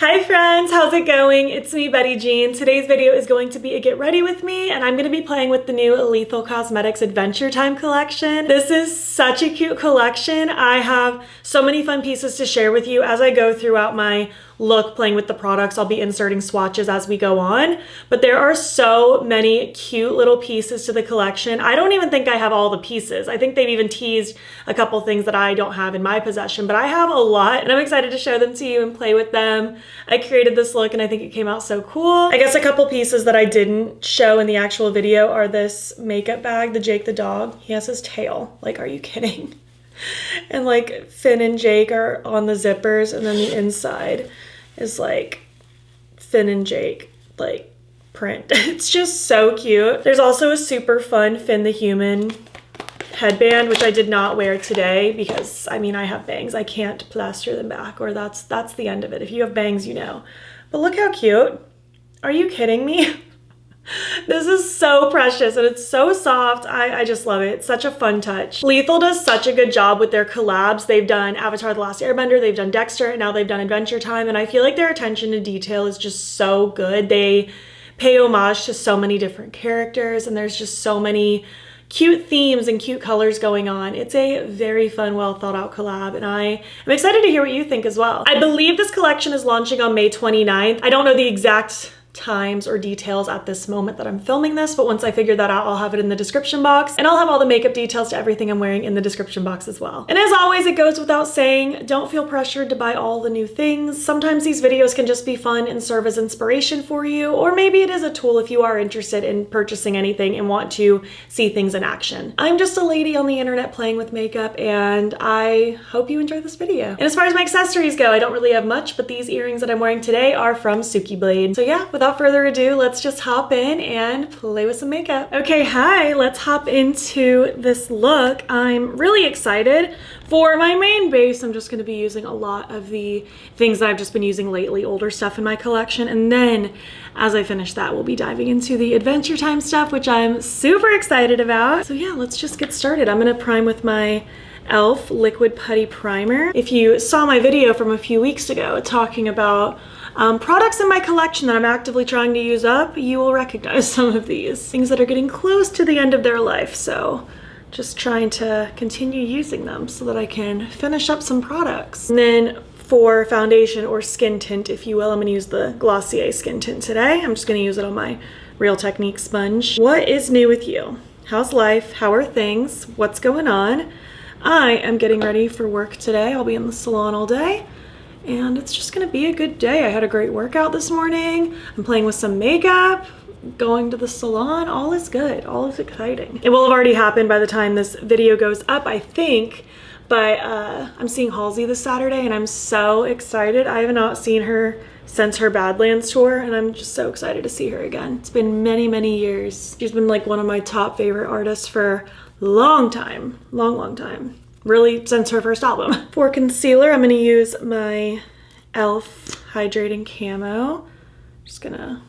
Hi friends, how's it going? It's me, Betty Jean. Today's video is going to be a get ready with me, and I'm going to be playing with the new Lethal Cosmetics Adventure Time collection. This is such a cute collection. I have so many fun pieces to share with you as I go throughout my look playing with the products. I'll be inserting swatches as we go on, but there are so many cute little pieces to the collection. I don't even think I have all the pieces. I think they've even teased a couple things that I don't have in my possession, but I have a lot and I'm excited to show them to you and play with them. I created this look and I think it came out so cool. I guess a couple pieces that I didn't show in the actual video are this makeup bag, the Jake the dog. He has his tail. Like, are you kidding? And like Finn and Jake are on the zippers, and then the inside is like Finn and Jake like print. It's just so cute. There's also a super fun Finn the Human headband, which I did not wear today because I mean I have bangs. I can't plaster them back, or that's the end of it. If you have bangs, you know. But look how cute. Are you kidding me? This is so precious and it's so soft. I just love it. It's such a fun touch. Lethal does such a good job with their collabs. They've done Avatar: The Last Airbender, they've done Dexter, and now they've done Adventure Time, and I feel like their attention to detail is just so good. They pay homage to so many different characters, and there's just so many cute themes and cute colors going on. It's a very fun, well thought out collab, and I am excited to hear what you think as well. I believe this collection is launching on May 29th. I don't know the exact times or details at this moment that I'm filming this, but once I figure that out, I'll have it in the description box, and I'll have all the makeup details to everything I'm wearing in the description box as well. And as always, it goes without saying, don't feel pressured to buy all the new things. Sometimes these videos can just be fun and serve as inspiration for you, or maybe it is a tool if you are interested in purchasing anything and want to see things in action. I'm just a lady on the internet playing with makeup, and I hope you enjoy this video. And as far as my accessories go, I don't really have much, but these earrings that I'm wearing today are from Suki Blade. So yeah, without further ado, let's just hop in and play with some makeup. Okay, hi, let's hop into this look. I'm really excited. For my main base, I'm just gonna be using a lot of the things that I've just been using lately, older stuff in my collection. And then as I finish that, we'll be diving into the Adventure Time stuff, which I'm super excited about. So yeah, let's just get started. I'm gonna prime with my e.l.f. Liquid Putty Primer. If you saw my video from a few weeks ago talking about products in my collection that I'm actively trying to use up, you will recognize some of these. Things that are getting close to the end of their life, so just trying to continue using them so that I can finish up some products. And then for foundation or skin tint, if you will, I'm gonna use the Glossier skin tint today. I'm just gonna use it on my Real Technique sponge. What is new with you? How's life? How are things? What's going on? I am getting ready for work today. I'll be in the salon all day, and it's just gonna be a good day. I had a great workout this morning. I'm playing with some makeup, going to the salon. All is good, all is exciting. It will have already happened by the time this video goes up, I think, but I'm seeing Halsey this Saturday and I'm so excited. I have not seen her since her Badlands tour, and I'm just so excited to see her again. It's been many, many years. She's been like one of my top favorite artists for a long time, long time. Really since her first album. For concealer, I'm gonna use my e.l.f. Hydrating Camo. Just gonna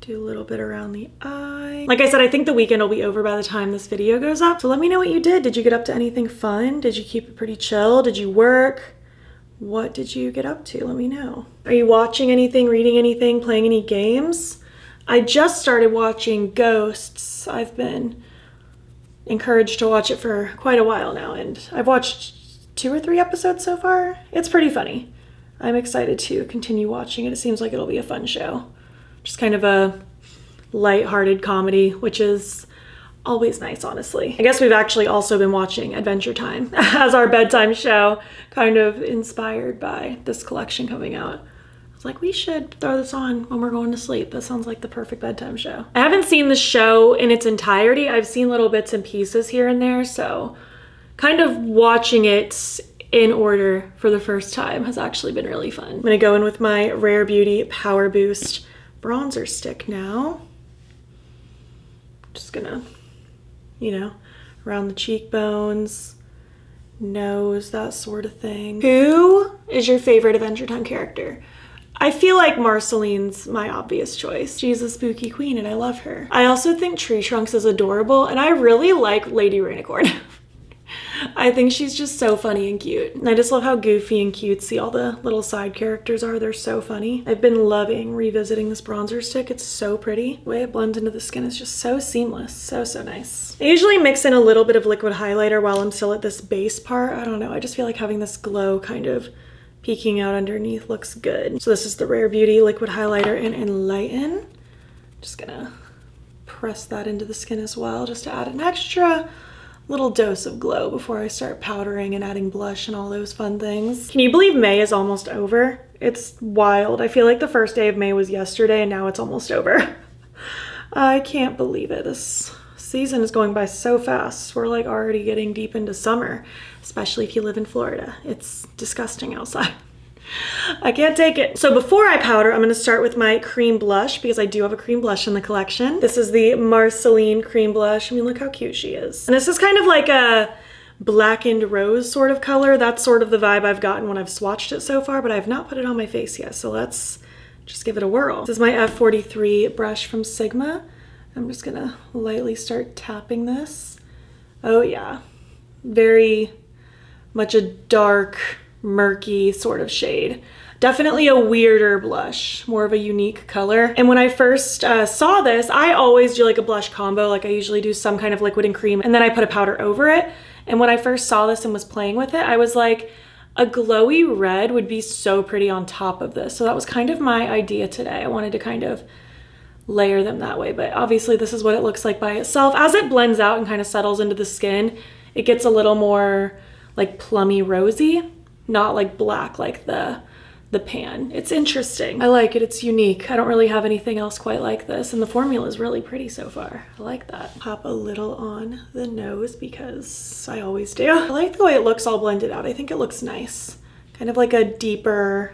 do a little bit around the eye. Like I said, I think the weekend will be over by the time this video goes up. So let me know what you did. Did you get up to anything fun? Did you keep it pretty chill? Did you work? What did you get up to? Let me know. Are you watching anything, reading anything, playing any games? I just started watching Ghosts. I've been encouraged to watch it for quite a while now, and I've watched 2 or 3 episodes so far. It's pretty funny. I'm excited to continue watching it. It seems like it'll be a fun show. Just kind of a light-hearted comedy, which is always nice, honestly. I guess we've actually also been watching Adventure Time as our bedtime show, kind of inspired by this collection coming out. Like, we should throw this on when we're going to sleep. That sounds like the perfect bedtime show. I haven't seen the show in its entirety. I've seen little bits and pieces here and there, so kind of watching it in order for the first time has actually been really fun. I'm gonna go in with my Rare Beauty Power Boost bronzer stick now. Just gonna, you know, around the cheekbones, nose, that sort of thing. Who is your favorite Adventure Time character? I feel like Marceline's my obvious choice. She's a spooky queen and I love her. I also think Tree Trunks is adorable, and I really like Lady Rainicorn. I think she's just so funny and cute. And I just love how goofy and cutesy all the little side characters are. They're so funny. I've been loving revisiting this bronzer stick. It's so pretty. The way it blends into the skin is just so seamless. So, so nice. I usually mix in a little bit of liquid highlighter while I'm still at this base part. I don't know. I just feel like having this glow kind of peeking out underneath looks good. So this is the Rare Beauty liquid highlighter in Enlighten. Just gonna press that into the skin as well, just to add an extra little dose of glow before I start powdering and adding blush and all those fun things. Can you believe May is almost over? It's wild. I feel like the first day of May was yesterday and now it's almost over. I can't believe it. This season is going by so fast. We're like already getting deep into summer, especially if you live in Florida. It's disgusting outside. I can't take it. So before I powder, I'm gonna start with my cream blush because I do have a cream blush in the collection. This is the Marceline cream blush. I mean, look how cute she is. And this is kind of like a blackened rose sort of color. That's sort of the vibe I've gotten when I've swatched it so far, but I have not put it on my face yet. So let's just give it a whirl. This is my F43 brush from Sigma. I'm just gonna lightly start tapping this. Oh yeah, very much a dark, murky sort of shade. Definitely a weirder blush, more of a unique color. And when I first saw this, I always do like a blush combo. Like I usually do some kind of liquid and cream and then I put a powder over it. And when I first saw this and was playing with it, I was like, a glowy red would be so pretty on top of this. So that was kind of my idea today. I wanted to kind of layer them that way, but obviously this is what it looks like by itself. As it blends out and kind of settles into the skin, it gets a little more like plummy rosy. Not like black like the pan. It's interesting. I like it. It's unique. I don't really have anything else quite like this, and the formula is really pretty so far. I like that. Pop a little on the nose because I always do. I like the way it looks all blended out. I think it looks nice. Kind of like a deeper,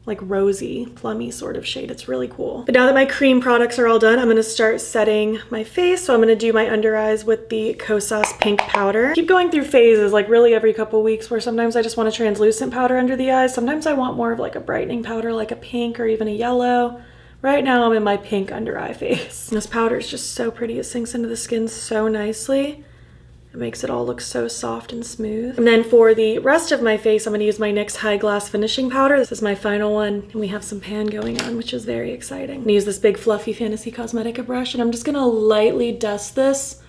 like rosy, plummy sort of shade. It's really cool. But now that my cream products are all done, I'm gonna start setting my face. So I'm gonna do my under eyes with the Kosas pink powder. I keep going through phases, like really every couple weeks, where sometimes I just want a translucent powder under the eyes. Sometimes I want more of like a brightening powder, like a pink or even a yellow. Right now I'm in my pink under eye phase. This powder is just so pretty. It sinks into the skin so nicely. It makes it all look so soft and smooth. And then for the rest of my face, I'm gonna use my NYX High Glass Finishing Powder. This is my final one, and we have some pan going on, which is very exciting. I'm gonna use this big fluffy Fantasy Cosmetica brush, and I'm just gonna lightly dust this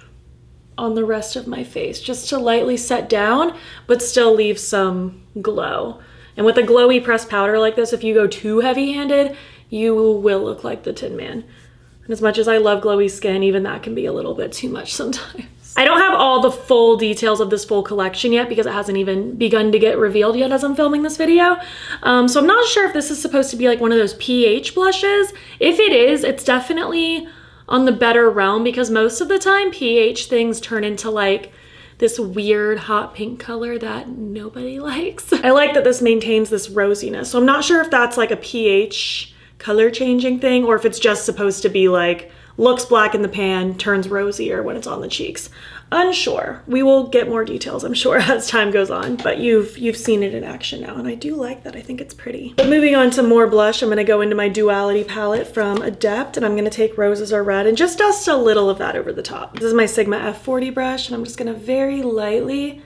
on the rest of my face, just to lightly set down, but still leave some glow. And with a glowy pressed powder like this, if you go too heavy-handed, you will look like the Tin Man. And as much as I love glowy skin, even that can be a little bit too much sometimes. I don't have all the full details of this full collection yet because it hasn't even begun to get revealed yet as I'm filming this video. So I'm not sure if this is supposed to be like one of those pH blushes. If it is, it's definitely on the better realm because most of the time pH things turn into like this weird hot pink color that nobody likes. I like that this maintains this rosiness. So I'm not sure if that's like a pH color changing thing or if it's just supposed to be like looks black in the pan, turns rosier when it's on the cheeks. Unsure. We will get more details, I'm sure, as time goes on, but you've seen it in action now, and I do like that. I think it's pretty. But moving on to more blush, I'm gonna go into my Duality palette from Adept, and I'm gonna take Roses Are Red and just dust a little of that over the top. This is my Sigma F40 brush, and I'm just gonna very lightly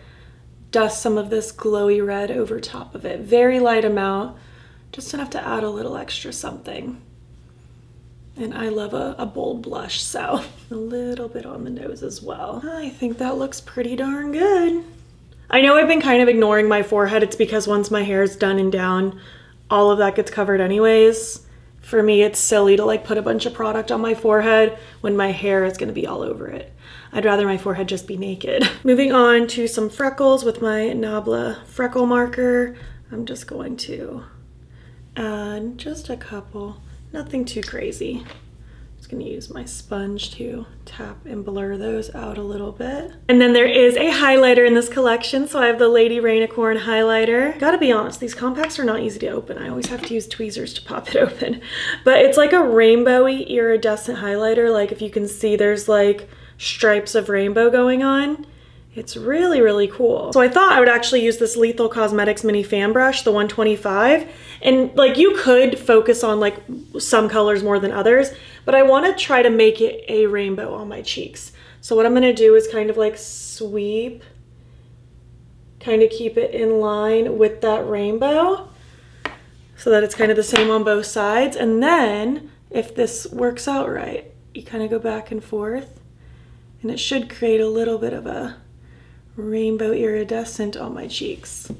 dust some of this glowy red over top of it. Very light amount, just enough to add a little extra something. And I love a bold blush, so a little bit on the nose as well. I think that looks pretty darn good. I know I've been kind of ignoring my forehead. It's because once my hair is done and down, all of that gets covered anyways. For me, it's silly to like put a bunch of product on my forehead when my hair is gonna be all over it. I'd rather my forehead just be naked. Moving on to some freckles with my Nabla freckle marker. I'm just going to add just a couple. Nothing too crazy. Just gonna use my sponge to tap and blur those out a little bit. And then there is a highlighter in this collection. So I have the Lady Rainicorn highlighter. Gotta be honest, these compacts are not easy to open. I always have to use tweezers to pop it open. But it's like a rainbowy iridescent highlighter. Like if you can see, there's like stripes of rainbow going on. It's really, really cool. So I thought I would actually use this Lethal Cosmetics mini fan brush, the 125. And like you could focus on like some colors more than others, but I want to try to make it a rainbow on my cheeks. So what I'm going to do is kind of like sweep kind of keep it in line with that rainbow so that it's kind of the same on both sides. And then if this works out right, you kind of go back and forth and it should create a little bit of a rainbow iridescent on my cheeks.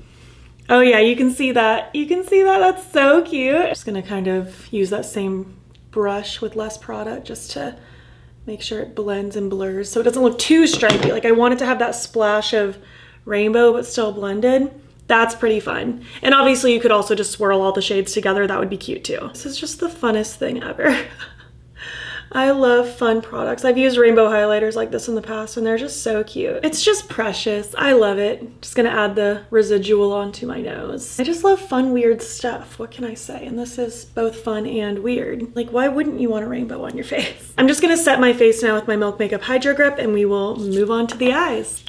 Oh yeah, you can see that. You can see that. That's so cute. I'm just gonna kind of use that same brush with less product just to make sure it blends and blurs so it doesn't look too stripy. Like I want it to have that splash of rainbow but still blended. That's pretty fun. And obviously you could also just swirl all the shades together. That would be cute too. This is just the funnest thing ever. I love fun products. I've used rainbow highlighters like this in the past and they're just so cute. It's just precious. I love it. Just gonna add the residual onto my nose. I just love fun, weird stuff. What can I say? And this is both fun and weird. Like, why wouldn't you want a rainbow on your face? I'm just gonna set my face now with my Milk Makeup Hydro Grip and we will move on to the eyes.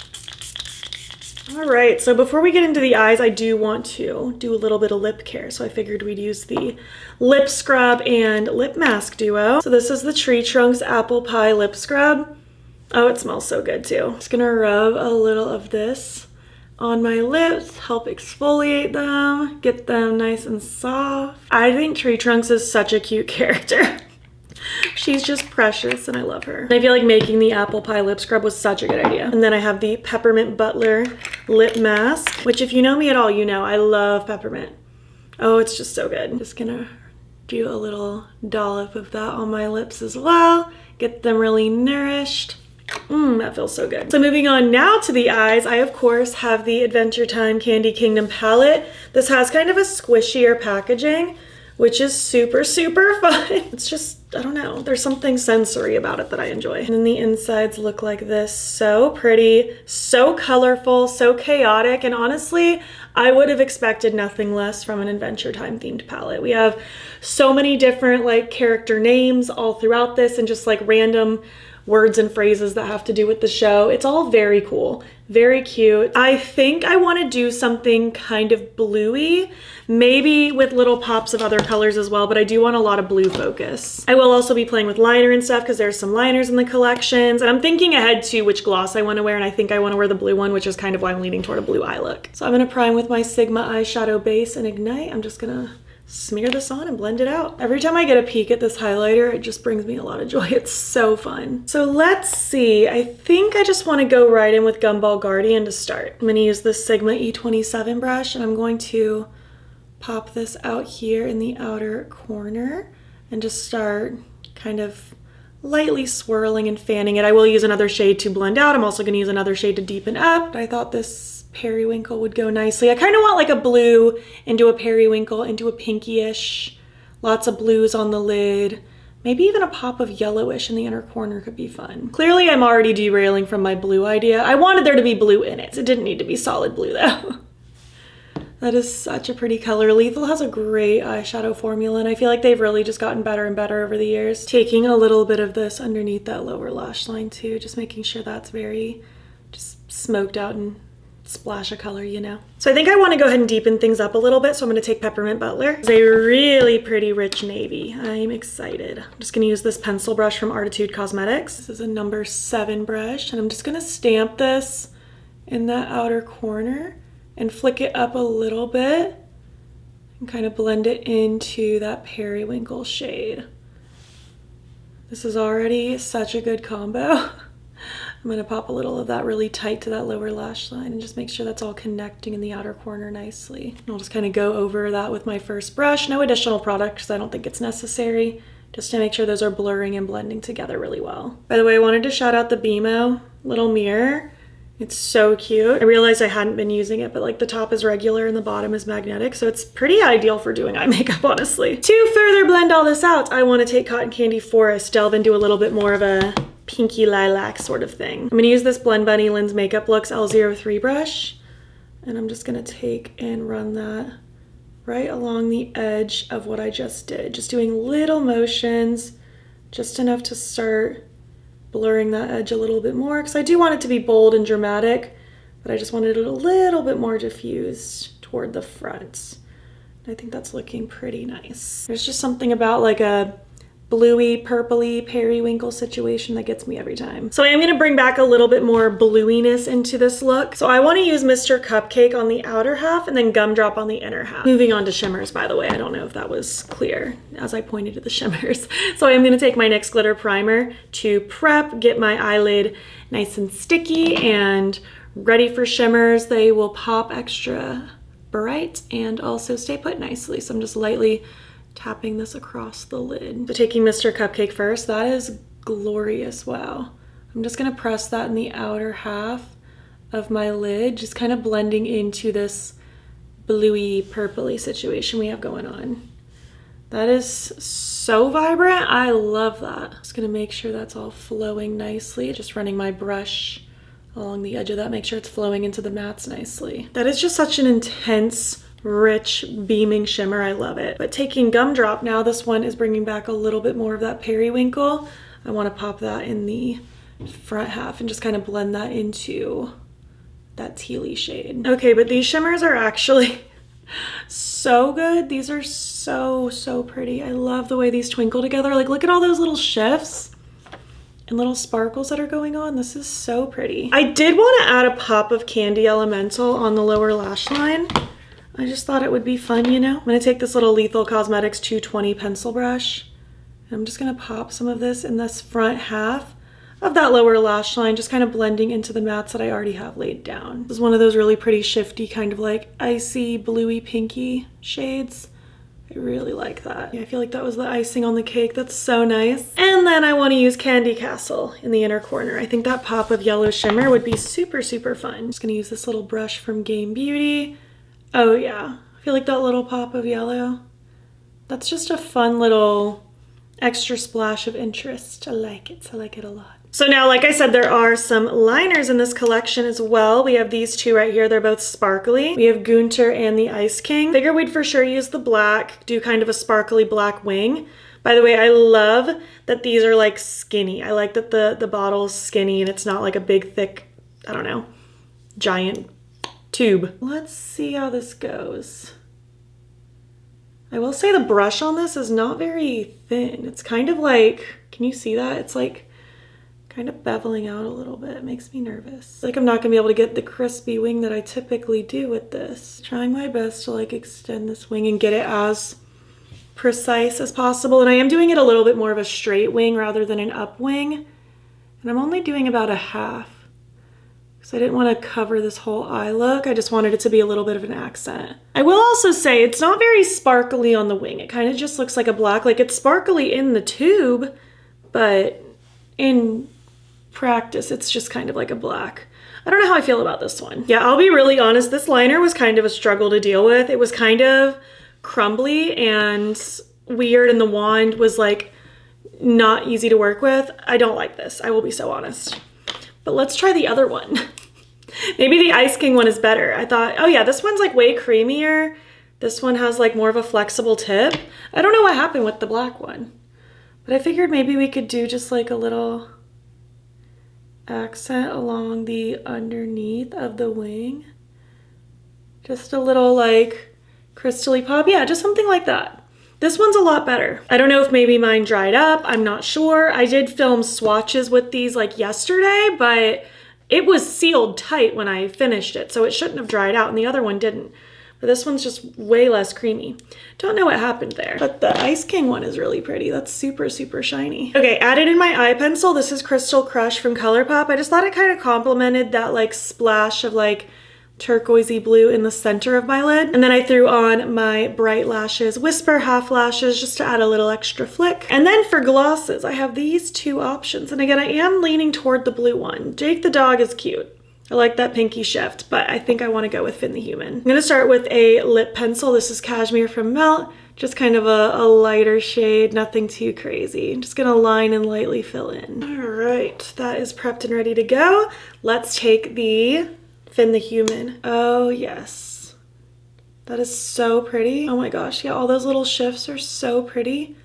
All right, so before we get into the eyes, I do want to do a little bit of lip care. So I figured we'd use the lip scrub and lip mask duo. So this is the Tree Trunks Apple Pie Lip Scrub. Oh, it smells so good too. Just gonna rub a little of this on my lips, help exfoliate them, get them nice and soft. I think Tree Trunks is such a cute character. She's just precious and I love her. I feel like making the apple pie lip scrub was such a good idea. And then I have the Peppermint Butler lip mask, which if you know me at all, you know I love peppermint. Oh, it's just so good. I'm just gonna do a little dollop of that on my lips as well. Get them really nourished. That feels so good. So moving on now to the eyes, I of course have the Adventure Time Candy Kingdom palette. This has kind of a squishier packaging, which is super, super fun. It's just, I don't know, there's something sensory about it that I enjoy. And then the insides look like this. So pretty, so colorful, so chaotic. And honestly, I would have expected nothing less from an Adventure Time themed palette. We have so many different like character names all throughout this and just like random words and phrases that have to do with the show. It's all very cool, very cute. I think I want to do something kind of bluey, maybe with little pops of other colors as well, but I do want a lot of blue focus. I will also be playing with liner and stuff because there's some liners in the collections, and I'm thinking ahead to which gloss I want to wear, and I think I want to wear the blue one, which is kind of why I'm leaning toward a blue eye look. So I'm going to prime with my Sigma eyeshadow base and Ignite. I'm just going to smear this on and blend it out. Every time I get a peek at this highlighter, it just brings me a lot of joy. It's so fun. So let's see. I think I just want to go right in with Gumball Guardian to start. I'm going to use this Sigma E27 brush and I'm going to pop this out here in the outer corner and just start kind of lightly swirling and fanning it. I will use another shade to blend out. I'm also going to use another shade to deepen up. But I thought this periwinkle would go nicely. I kind of want like a blue into a periwinkle into a pinkyish, lots of blues on the lid, maybe even a pop of yellowish in the inner corner could be fun. Clearly I'm already derailing from my blue idea. I wanted there to be blue in it. It didn't need to be solid blue though. That is such a pretty color. Lethal has a great eyeshadow formula and I feel like they've really just gotten better and better over the years. Taking a little bit of this underneath that lower lash line too, just making sure that's very just smoked out and splash of color, you know. So I think I want to go ahead and deepen things up a little bit, so I'm going to take Peppermint Butler. It's a really pretty rich navy. I'm excited. I'm just going to use this pencil brush from Arttitude Cosmetics. This is a number 7 brush, and I'm just going to stamp this in that outer corner and flick it up a little bit and kind of blend it into that periwinkle shade. This is already such a good combo. I'm going to pop a little of that really tight to that lower lash line and just make sure that's all connecting in the outer corner nicely. And I'll just kind of go over that with my first brush. No additional product because I don't think it's necessary, just to make sure those are blurring and blending together really well. By the way, I wanted to shout out the Bimo little mirror. It's so cute. I realized I hadn't been using it, but like the top is regular and the bottom is magnetic, so it's pretty ideal for doing eye makeup, honestly. To further blend all this out, I want to take Cotton Candy Forest, delve into a little bit more of a pinky lilac sort of thing. I'm going to use this Blend Bunny Lens Makeup Looks L03 brush, and I'm just going to take and run that right along the edge of what I just did. Just doing little motions, just enough to start blurring that edge a little bit more, because I do want it to be bold and dramatic, but I just wanted it a little bit more diffused toward the front. I think that's looking pretty nice. There's just something about like a bluey, purpley, periwinkle situation that gets me every time. So I am gonna bring back a little bit more bluiness into this look. So I wanna use Mr. Cupcake on the outer half and then Gumdrop on the inner half. Moving on to shimmers, by the way. I don't know if that was clear as I pointed to the shimmers. So I am gonna take my NYX Glitter Primer to prep, get my eyelid nice and sticky and ready for shimmers. They will pop extra bright and also stay put nicely. So I'm just lightly tapping this across the lid. So taking Mr. Cupcake first, that is glorious, wow. I'm just gonna press that in the outer half of my lid, just kind of blending into this bluey, purpley situation we have going on. That is so vibrant, I love that. Just gonna make sure that's all flowing nicely, just running my brush along the edge of that, make sure it's flowing into the mattes nicely. That is just such an intense, rich, beaming shimmer. I love it. But taking Gumdrop now, this one is bringing back a little bit more of that periwinkle. I want to pop that in the front half and just kind of blend that into that tealy shade. Okay, but these shimmers are actually so good. These are so pretty. I love the way these twinkle together. Like, look at all those little shifts and little sparkles that are going on. This is so pretty. I did want to add a pop of Candy Elemental on the lower lash line. I just thought it would be fun, you know? I'm gonna take this little Lethal Cosmetics 220 pencil brush, and I'm just gonna pop some of this in this front half of that lower lash line, just kind of blending into the mattes that I already have laid down. This is one of those really pretty shifty, kind of like icy, bluey, pinky shades. I really like that. Yeah, I feel like that was the icing on the cake. That's so nice. And then I wanna use Candy Castle in the inner corner. I think that pop of yellow shimmer would be super fun. I'm just gonna use this little brush from Game Beauty. Oh yeah, I feel like that little pop of yellow, that's just a fun little extra splash of interest. I like it a lot. So now, like I said, there are some liners in this collection as well. We have these two right here, they're both sparkly. We have Gunter and the Ice King. Figured we'd for sure use the black, do kind of a sparkly black wing. By the way, I love that these are like skinny. I like that the bottle's skinny and it's not like a big, thick, I don't know, giant tube. Let's see how this goes. I will say the brush on this is not very thin. It's kind of like, can you see that? It's like kind of beveling out a little bit. It makes me nervous. Like I'm not gonna be able to get the crispy wing that I typically do with this. Trying my best to like extend this wing and get it as precise as possible. And I am doing it a little bit more of a straight wing rather than an up wing. And I'm only doing about a half, because I didn't want to cover this whole eye look. I just wanted it to be a little bit of an accent. I will also say it's not very sparkly on the wing. It kind of just looks like a black, like it's sparkly in the tube, but in practice, it's just kind of like a black. I don't know how I feel about this one. Yeah, I'll be really honest. This liner was kind of a struggle to deal with. It was kind of crumbly and weird, and the wand was like not easy to work with. I don't like this. I will be so honest. But let's try the other one. Maybe the Ice King one is better. I thought, oh yeah, this one's like way creamier. This one has like more of a flexible tip. I don't know what happened with the black one, but I figured maybe we could do just like a little accent along the underneath of the wing. Just a little like crystally pop. Yeah, just something like that. This one's a lot better. I don't know if maybe mine dried up. I'm not sure. I did film swatches with these like yesterday, but it was sealed tight when I finished it, so it shouldn't have dried out, and the other one didn't. But this one's just way less creamy. Don't know what happened there. But the Ice King one is really pretty. That's super shiny. Okay, added in my eye pencil. This is Crystal Crush from ColourPop. I just thought it kind of complemented that like splash of like turquoisey blue in the center of my lid. And then I threw on my Bright Lashes Whisper Half Lashes just to add a little extra flick. And then for glosses, I have these two options. And again, I am leaning toward the blue one. Jake the dog is cute. I like that pinky shift, but I think I want to go with Finn the Human. I'm gonna start with a lip pencil. This is Cashmere from Melt. Just kind of a lighter shade, nothing too crazy. I'm just gonna line and lightly fill in. All right, that is prepped and ready to go. Let's take the Finn the Human. Oh yes, that is so pretty. Oh my gosh, yeah, all those little shifts are so pretty.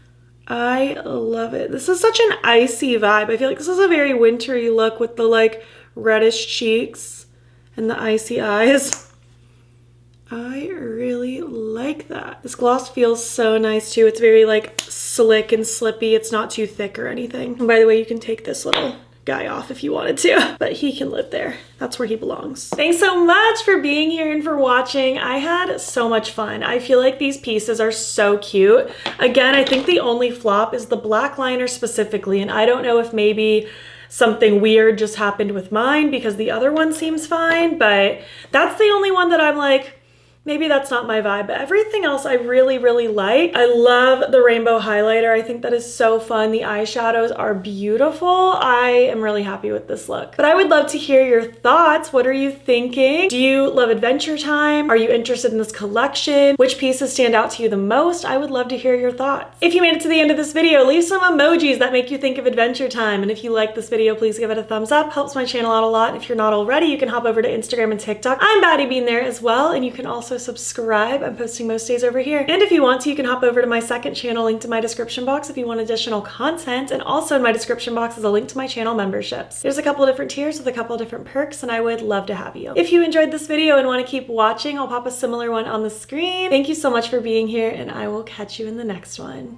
I love it. This is such an icy vibe. I feel like this is a very wintry look with the like reddish cheeks and the icy eyes. I really like that. This gloss feels so nice too. It's very like slick and slippy. It's not too thick or anything. And by the way, you can take this little guy off if you wanted to, but he can live there. That's where he belongs. Thanks so much for being here and for watching. I had so much fun. I feel like these pieces are so cute. Again, I think the only flop is the black liner specifically, and I don't know if maybe something weird just happened with mine because the other one seems fine, but that's the only one that I'm like, maybe that's not my vibe, but everything else I really, really like. I love the rainbow highlighter. I think that is so fun. The eyeshadows are beautiful. I am really happy with this look. But I would love to hear your thoughts. What are you thinking? Do you love Adventure Time? Are you interested in this collection? Which pieces stand out to you the most? I would love to hear your thoughts. If you made it to the end of this video, leave some emojis that make you think of Adventure Time. And if you like this video, please give it a thumbs up. Helps my channel out a lot. If you're not already, you can hop over to Instagram and TikTok. I'm BATTYBEAN there as well, and you can also subscribe. I'm posting most days over here. And if you want to, you can hop over to my second channel linked in my description box if you want additional content. And also in my description box is a link to my channel memberships. There's a couple of different tiers with a couple of different perks, and I would love to have you. If you enjoyed this video and want to keep watching, I'll pop a similar one on the screen. Thank you so much for being here, and I will catch you in the next one.